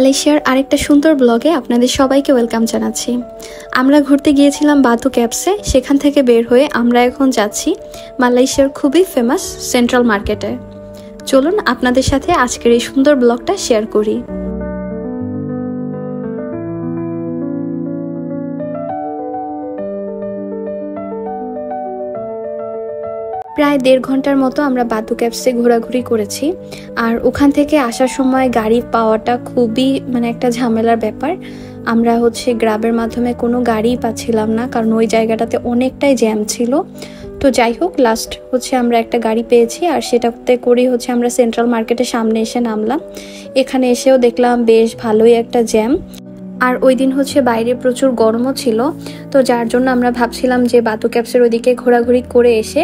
মালয়েশিয়ার আরেকটা সুন্দর ব্লগে আপনাদের সবাইকে ওয়েলকাম জানাচ্ছি। আমরা ঘুরতে গিয়েছিলাম বাতু ক্যাপসে, সেখান থেকে বের হয়ে আমরা এখন যাচ্ছি মালয়েশিয়ার খুবই ফেমাস সেন্ট্রাল মার্কেটে। চলুন আপনাদের সাথে আজকের এই সুন্দর ব্লগটা শেয়ার করি। প্রায় 1.5 ঘন্টার মতো আমরা বাতু ক্যাপসে ঘোরাঘুরি করেছি। আর ওখান থেকে আসার সময় গাড়ি পাওয়াটা খুবই একটা ঝামেলার ব্যাপার। আমরা গ্র্যাবের মাধ্যমে কোনো গাড়িই পাচ্ছিলাম না, কারণ ওই জায়গাটাতে অনেকটাই জ্যাম ছিল। তো যাই হোক, লাস্ট আমরা একটা গাড়ি পেয়েছি, আর সেটাতে করেই আমরা সেন্ট্রাল মার্কেটের সামনে এসে নামলাম। এখানে এসেও দেখলাম বেশ ভালোই একটা জ্যাম। আর ওই দিন বাইরে প্রচুর গরমও ছিল, তো যার জন্য আমরা ভাবছিলাম যে বাতু ক্যাপসের ওইদিকে ঘোরাঘুরি করে এসে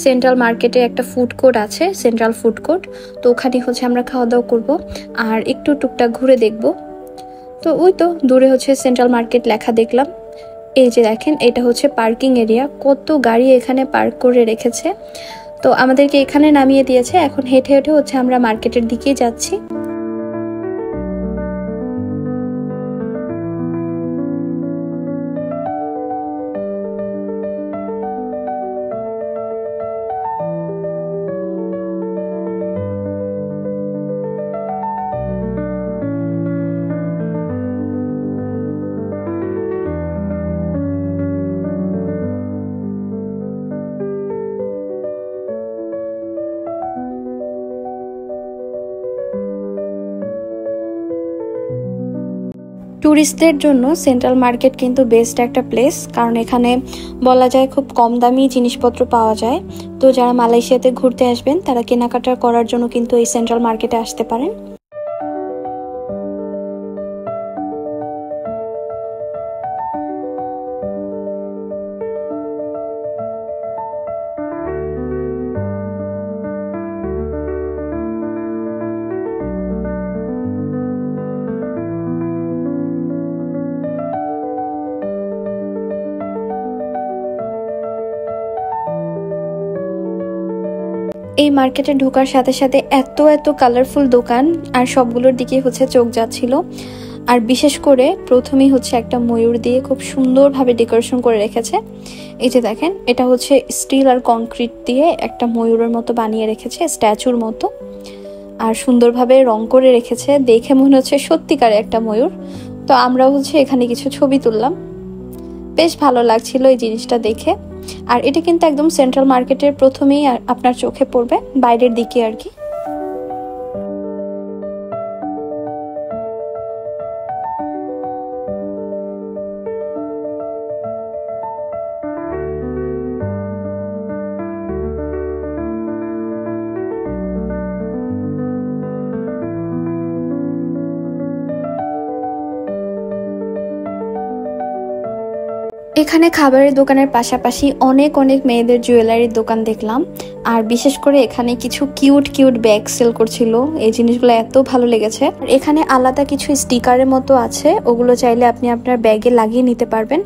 সেন্ট্রাল মার্কেটে একটা ফুড কোর্ট আছে, সেন্ট্রাল ফুড কোর্ট, তো ওখানে আমরা খাওয়া দাওয়া করবো আর একটু টুকটাক ঘুরে দেখব। তো ওই তো দূরে সেন্ট্রাল মার্কেট লেখা দেখলাম। এই যে দেখেন, এটা পার্কিং এরিয়া, কত গাড়ি এখানে পার্ক করে রেখেছে। তো আমাদেরকে এখানে নামিয়ে দিয়েছে, এখন হেঁটে হেঁটে আমরা মার্কেটের দিকেই যাচ্ছি। ট্যুরিস্টদের জন্য সেন্ট্রাল মার্কেট কিন্তু বেস্ট একটা প্লেস, কারণ এখানে বলা যায় খুব কম দামি জিনিসপত্র পাওয়া যায়। তো যারা মালয়েশিয়াতে ঘুরতে আসবেন তারা কেনাকাটা করার জন্য কিন্তু এই সেন্ট্রাল মার্কেটে আসতে পারেন। এই মার্কেটে ঢোকার সাথে সাথে এত এত কালারফুল দোকান, আর সবগুলোর দিকে চোখ যাচ্ছিল। আর বিশেষ করে প্রথমেই একটা ময়ূর দিয়ে খুব সুন্দরভাবে ডেকোরেশন করে রেখেছে। এই যে দেখেন, এটা স্টিল আর কংক্রিট দিয়ে একটা ময়ূরের মতো বানিয়ে রেখেছে, স্ট্যাচুর মতো, আর সুন্দরভাবে রং করে রেখেছে। দেখে মনে হচ্ছে সত্যিকারে একটা ময়ূর। তো আমরাও এখানে কিছু ছবি তুললাম, বেশ ভালো লাগছিল এই জিনিসটা দেখে। আর এটা কিন্তু একদম সেন্ট্রাল মার্কেটের প্রথমেই আপনার চোখে পড়বে, বাইরের দিকে আর কি। এখানে খাবারের দোকানের পাশাপাশি অনেক অনেক মেয়েদের জুয়েলারির দোকান দেখলাম। আর বিশেষ করে এখানে কিছু কিউট কিউট ব্যাগ সেল করছিল, এই জিনিসগুলো এত ভালো লেগেছে। এখানে আলাদা কিছু স্টিকারের মতো আছে, ওগুলো চাইলে আপনি আপনার ব্যাগে লাগিয়ে নিতে পারবেন।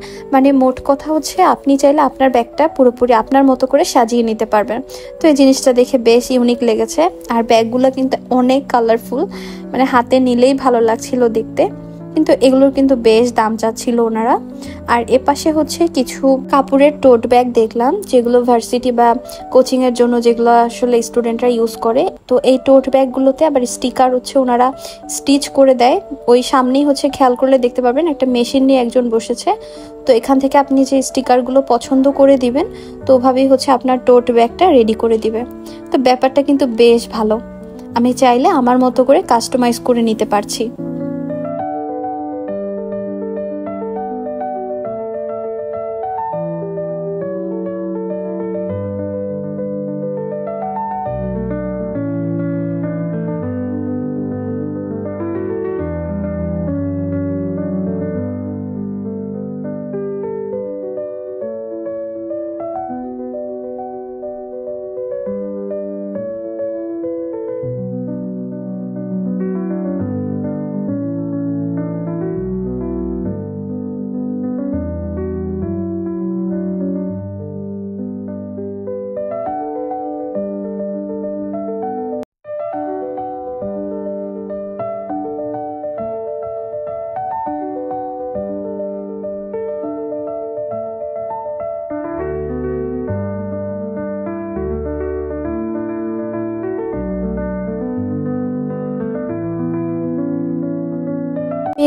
মোট কথা আপনি চাইলে আপনার ব্যাগটা পুরোপুরি আপনার মতো করে সাজিয়ে নিতে পারবেন। তো এই জিনিসটা দেখে বেশ ইউনিক লেগেছে। আর ব্যাগগুলো কিন্তু অনেক কালারফুল, হাতে নিলেই ভালো লাগছিল দেখতে। কিন্তু এগুলোর কিন্তু বেশ দাম চাচ্ছিল ওনারা। আর এপাশে কিছু কাপড়ের টোট ব্যাগ দেখলাম, যেগুলো ভার্সিটি বা কোচিং এর জন্য যেগুলো আসলে স্টুডেন্টরা ইউজ করে। তো এই টোট ব্যাগগুলোতে আবার স্টিকার ওনারা স্টিচ করে দেয়। ওই সামনেই খেয়াল করলে দেখতে পারবেন একটা মেশিন নিয়ে একজন বসেছে। তো এখান থেকে আপনি যে স্টিকারগুলো পছন্দ করে দিবেন, তো ওভাবেই আপনার টোট ব্যাগটা রেডি করে দিবে। তো ব্যাপারটা কিন্তু বেশ ভালো, আমি চাইলে আমার মতো করে কাস্টমাইজ করে নিতে পারছি।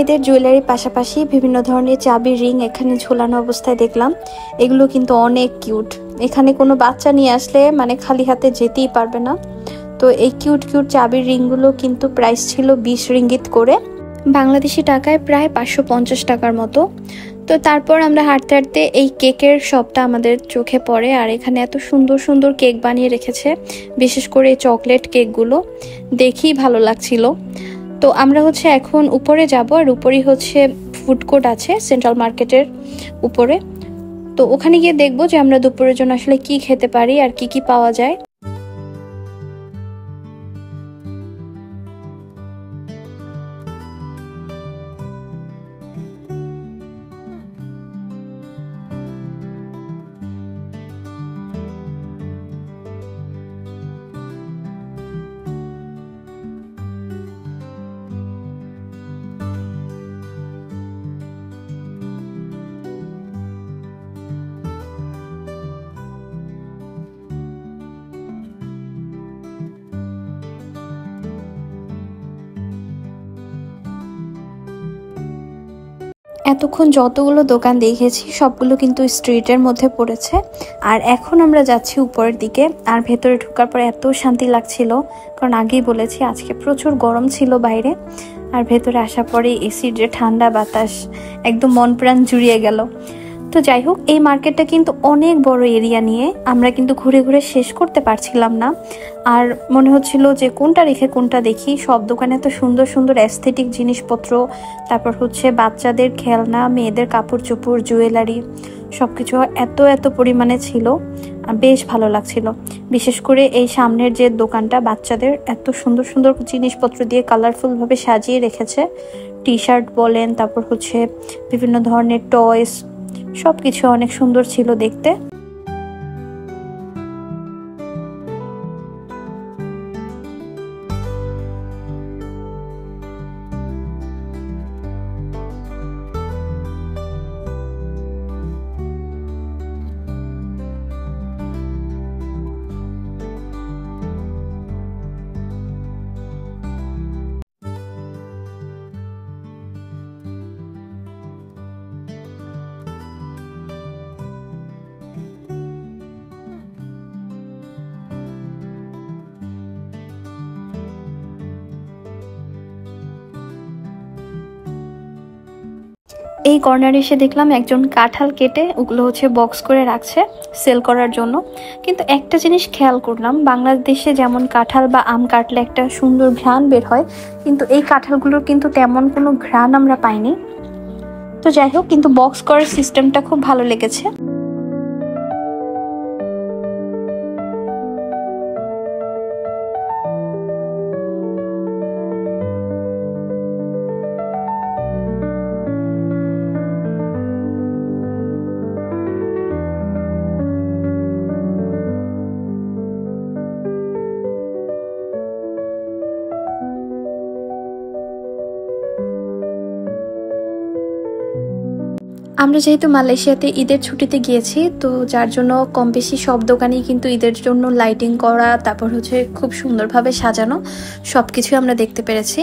মেয়েদের জুয়েলারির পাশাপাশি বিভিন্ন ধরনের চাবির রিং এখানে ঝোলানো অবস্থায় দেখলাম। এগুলো কিন্তু অনেক কিউট। এখানে কোনো বাচ্চা নিয়ে আসলে মানে খালি হাতে যেতেই পারবে না। তো এই কিউট কিউট চাবির রিংগুলো কিন্তু প্রাইস ছিল 20 রিঙ্গিত করে, বাংলাদেশি টাকায় প্রায় 550 টাকার মতো। তো তারপর আমরা হাঁটতে হাঁটতে এই কেকের শপটা আমাদের চোখে পড়ে, আর এখানে এত সুন্দর সুন্দর কেক বানিয়ে রেখেছে, বিশেষ করে এই চকলেট কেকগুলো দেখেই ভালো লাগছিল। তো আমরা এখন উপরে যাব, আর উপরেই ফুড কোর্ট আছে সেন্ট্রাল মার্কেটের উপরে। তো ওখানে গিয়ে দেখবো যে আমরা দুপুরের জন্য আসলে কি খেতে পারি আর কি কি পাওয়া যায়। এতক্ষণ যতগুলো দোকান দেখেছি সবগুলো কিন্তু স্ট্রিটের মধ্যে পড়েছে, আর এখন আমরা যাচ্ছি উপরের দিকে। আর ভেতরে ঢোকার পর এত শান্তি লাগছিল, কারণ আগেই বলেছি আজকে প্রচুর গরম ছিল বাইরে, আর ভেতরে আসার পরে এসির যে ঠান্ডা বাতাস একদম মন প্রাণ জুড়িয়ে গেল। তো যাই হোক, এই মার্কেটটা কিন্তু অনেক বড় এরিয়া নিয়ে, আমরা কিন্তু ঘুরে ঘুরে শেষ করতে পারছিলাম না, আর মনে হচ্ছিল যে কোনটা রেখে কোনটা দেখি। সব দোকানে এত সুন্দর সুন্দর অ্যাস্থেটিক জিনিসপত্র, তারপর বাচ্চাদের খেলনা, মেয়েদের কাপড় চোপড়, জুয়েলারি, সবকিছু এত এত পরিমাণে ছিল, বেশ ভালো লাগছিল। বিশেষ করে এই সামনের যে দোকানটা, বাচ্চাদের এত সুন্দর সুন্দর জিনিসপত্র দিয়ে কালারফুল ভাবে সাজিয়ে রেখেছে। টি শার্ট বলেন, তারপর বিভিন্ন ধরনের টয়স, সবকিছু অনেক সুন্দর ছিল দেখতে। এই কর্নারে এসে দেখলাম একজন কাঁঠাল কেটে ওগুলো বক্স করে রাখছে সেল করার জন্য। কিন্তু একটা জিনিস খেয়াল করলাম, বাংলাদেশে যেমন কাঁঠাল বা আম কাটলে একটা সুন্দর ঘ্রাণ বের হয়, কিন্তু এই কাঁঠালগুলোর কিন্তু তেমন কোনো ঘ্রাণ আমরা পাইনি। তো যাই হোক, কিন্তু বক্স করার সিস্টেমটা খুব ভালো লেগেছে। আমরা যেহেতু মালয়েশিয়াতে ঈদের ছুটিতে গিয়েছি, তো যার জন্য কম বেশি সব দোকানেই কিন্তু ঈদের জন্য লাইটিং করা, তারপর খুব সুন্দরভাবে সাজানো, সবকিছু আমরা দেখতে পেরেছি।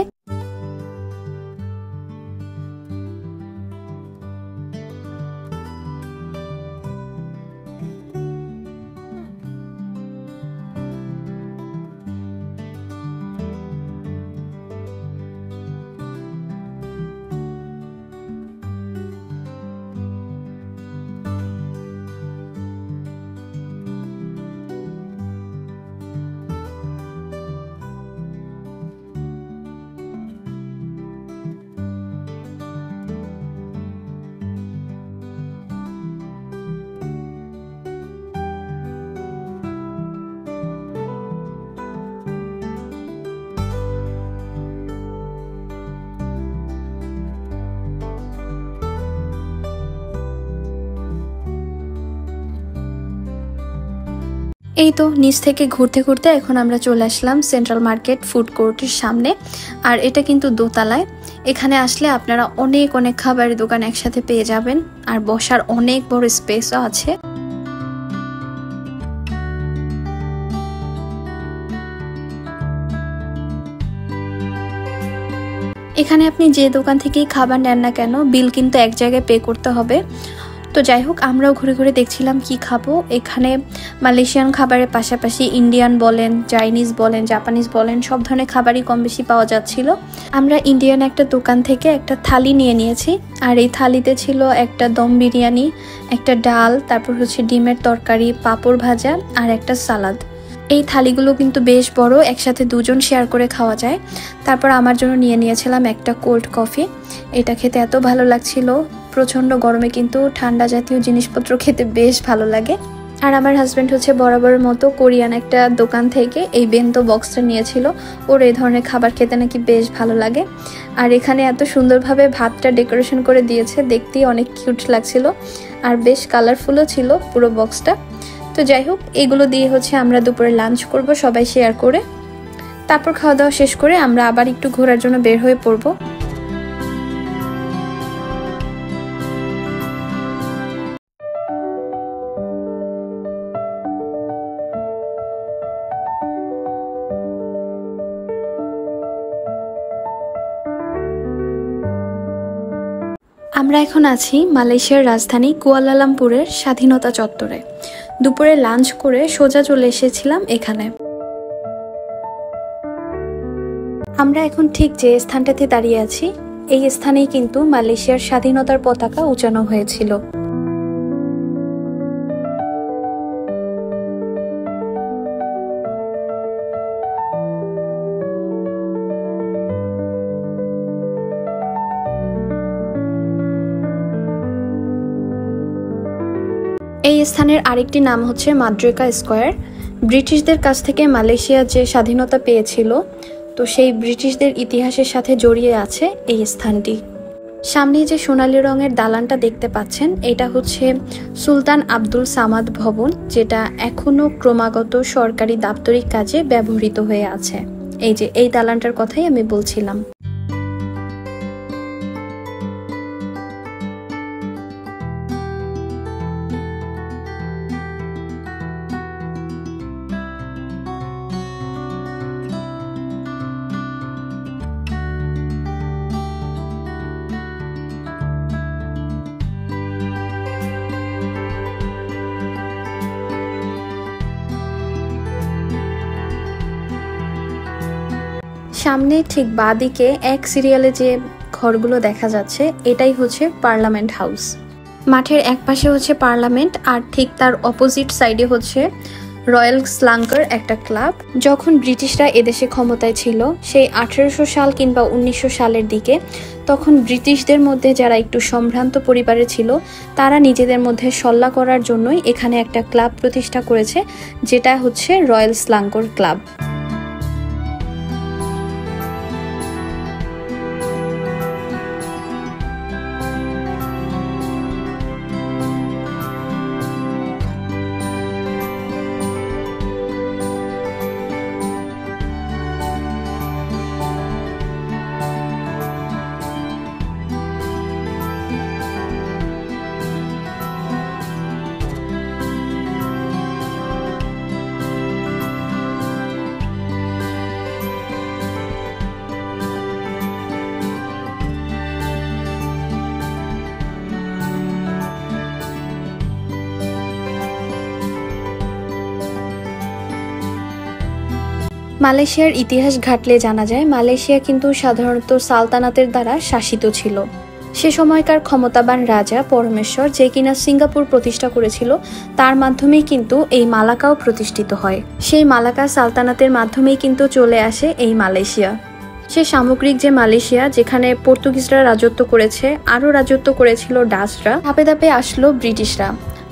এই তো নিচ থেকে ঘুরতে ঘুরতে এখন আমরা চলে আসলাম সেন্ট্রাল মার্কেট ফুড কোর্টের সামনে, আর এটা কিন্তু দোতলায়। এখানে আসলে আপনারা অনেক অনেক খাবারের দোকান একসাথে পেয়ে যাবেন, আর বসার অনেক বড় স্পেসও আছে। এখানে আপনি যে দোকান থেকেই খাবার নেন না কেন বিল কিন্তু এক জায়গায় পে করতে হবে। তো যাই হোক, আমরাও ঘুরে ঘুরে দেখছিলাম কি খাবো। এখানে মালয়েশিয়ান খাবারের পাশাপাশি ইন্ডিয়ান বলেন, চাইনিজ বলেন, জাপানিজ বলেন, সব ধরনের খাবারই কম বেশি পাওয়া যাচ্ছিল। আমরা ইন্ডিয়ান একটা দোকান থেকে একটা থালি নিয়েছি, আর এই থালিতে ছিল একটা দম বিরিয়ানি, একটা ডাল, তারপর হচ্ছে ডিমের তরকারি, পাঁপড় ভাজা আর একটা সালাদ। এই থালিগুলো কিন্তু বেশ বড়, একসাথে দুজন শেয়ার করে খাওয়া যায়। তারপর আমার জন্য নিয়েছিলাম একটা কোল্ড কফি। এটা খেতে এত ভালো লাগছিল, প্রচণ্ড গরমে কিন্তু ঠান্ডা জাতীয় জিনিসপত্র খেতে বেশ ভালো লাগে। আর আমার হাজব্যান্ড হচ্ছে বরাবরের মতো কোরিয়ান একটা দোকান থেকে এই বেন্তো বক্সটা নিয়েছিল। ওর এই ধরনের খাবার খেতে নাকি বেশ ভালো লাগে। আর এখানে এত সুন্দরভাবে ভাতটা ডেকোরেশন করে দিয়েছে, দেখতেই অনেক কিউট লাগছিল আর বেশ কালারফুলও ছিল পুরো বক্সটা। তো যাই হোক, এগুলো দিয়ে হচ্ছে আমরা দুপুরে লাঞ্চ করব সবাই শেয়ার করে। তারপর খাওয়া দাওয়া শেষ করে আমরা আবার একটু ঘোরার জন্য বের হয়ে পড়বো। আমরা এখন আছি মালয়েশিয়ার রাজধানী কুয়ালালামপুরের স্বাধীনতা চত্বরে। দুপুরে লাঞ্চ করে সোজা চলে এসেছিলাম এখানে। আমরা এখন ঠিক যে স্থানটাতে দাঁড়িয়ে আছি, এই স্থানেই কিন্তু মালয়েশিয়ার স্বাধীনতার পতাকা উঁচানো হয়েছিল। এই স্থানের আরেকটি নাম হচ্ছে মাদ্রেকা স্কয়ার। ব্রিটিশদের কাছ থেকে মালয়েশিয়া যে স্বাধীনতা পেয়েছিল, তো সেই ব্রিটিশদের ইতিহাসের সাথে জড়িয়ে আছে এই স্থানটি। সামনে যে সোনালী রঙের দালানটা দেখতে পাচ্ছেন, এটা হচ্ছে সুলতান আব্দুল সামাদ ভবন, যেটা এখনো ক্রমাগত সরকারি দাপ্তরিক কাজে ব্যবহৃত হয়ে আছে। এই যে এই দালানটার কথাই আমি বলছিলাম। সামনে ঠিক বাঁদিকে এক সিরিয়ালে যে ঘরগুলো দেখা যাচ্ছে, এটাই হচ্ছে পার্লামেন্ট হাউস। মাঠের এক পাশে হচ্ছে পার্লামেন্ট, আর ঠিক তার অপোজিট সাইডে হচ্ছে রয়্যাল স্লাঙ্কার একটা ক্লাব। যখন ব্রিটিশরা এদেশে ক্ষমতায় ছিল, সেই 1800 সাল কিংবা 1900 সালের দিকে, তখন ব্রিটিশদের মধ্যে যারা একটু সম্ভ্রান্ত পরিবারে ছিল, তারা নিজেদের মধ্যে সল্লা করার জন্যই এখানে একটা ক্লাব প্রতিষ্ঠা করেছে, যেটা হচ্ছে রয়্যাল স্লাঙ্কার ক্লাব। মালয়েশিয়ার ইতিহাস ঘাটলে জানা যায়, মালয়েশিয়া কিন্তু সাধারণত সালতানাতের দ্বারা শাসিত ছিল। সে সময়কার ক্ষমতাবান রাজা পরমেশ্বর, যে কিনা সিঙ্গাপুর প্রতিষ্ঠা করেছিল, তার মাধ্যমেই কিন্তু এই মালাকাও প্রতিষ্ঠিত হয়। সেই মালাকা সালতানাতের মাধ্যমেই কিন্তু চলে আসে এই মালয়েশিয়া। সে সামগ্রিক যে মালয়েশিয়া, যেখানে পর্তুগিজরা রাজত্ব করেছে, আরও রাজত্ব করেছিল ডাচরা, ধাপে ধাপে আসলো ব্রিটিশরা।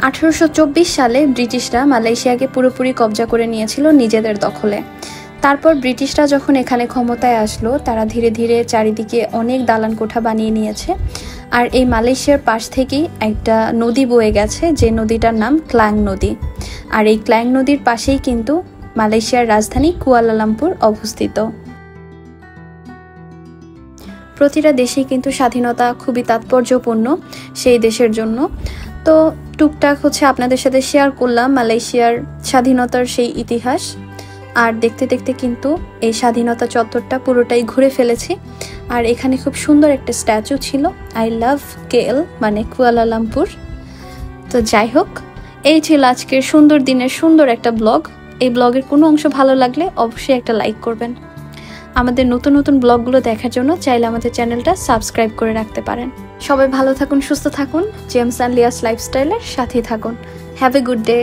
1824 সালে ব্রিটিশরা মালয়েশিয়াকে পুরোপুরি কবজা করে নিয়েছিল নিজেদের দখলে। তারপর ব্রিটিশরা যখন এখানে ক্ষমতায় আসলো, তারা ধীরে ধীরে চারিদিকে অনেক দালান কোঠা বানিয়ে নিয়েছে। আর এই মালয়েশিয়ার পাশ থেকেই একটা নদী বয়ে গেছে, যে নদীটার নাম ক্লাং নদী। আর এই ক্লাং নদীর পাশেই কিন্তু মালয়েশিয়ার রাজধানী কুয়ালালামপুর অবস্থিত। প্রতিটা দেশেই কিন্তু স্বাধীনতা খুবই তাৎপর্যপূর্ণ সেই দেশের জন্য। তো টুকটাক হচ্ছে আপনাদের সাথে শেয়ার করলাম মালয়েশিয়ার স্বাধীনতার সেই ইতিহাস। আর দেখতে দেখতে কিন্তু এই স্বাধীনতা চত্বরটা পুরোটাই ঘুরে ফেলেছি। আর এখানে খুব সুন্দর একটা স্ট্যাচু ছিল, আই লাভ কেএল মানে কুয়ালালামপুর। তো যাই হোক, এই ছিল আজকের সুন্দর দিনের সুন্দর একটা ব্লগ। এই ব্লগের কোনো অংশ ভালো লাগলে অবশ্যই একটা লাইক করবেন। আমাদের নতুন নতুন ব্লগগুলো দেখার জন্য চাইলে আমাদের চ্যানেলটা সাবস্ক্রাইব করে রাখতে পারেন। সবাই ভালো থাকুন, সুস্থ থাকুন, জেমস অ্যান্ড লিয়াস লাইফস্টাইলের সাথেই থাকুন। Have a good day.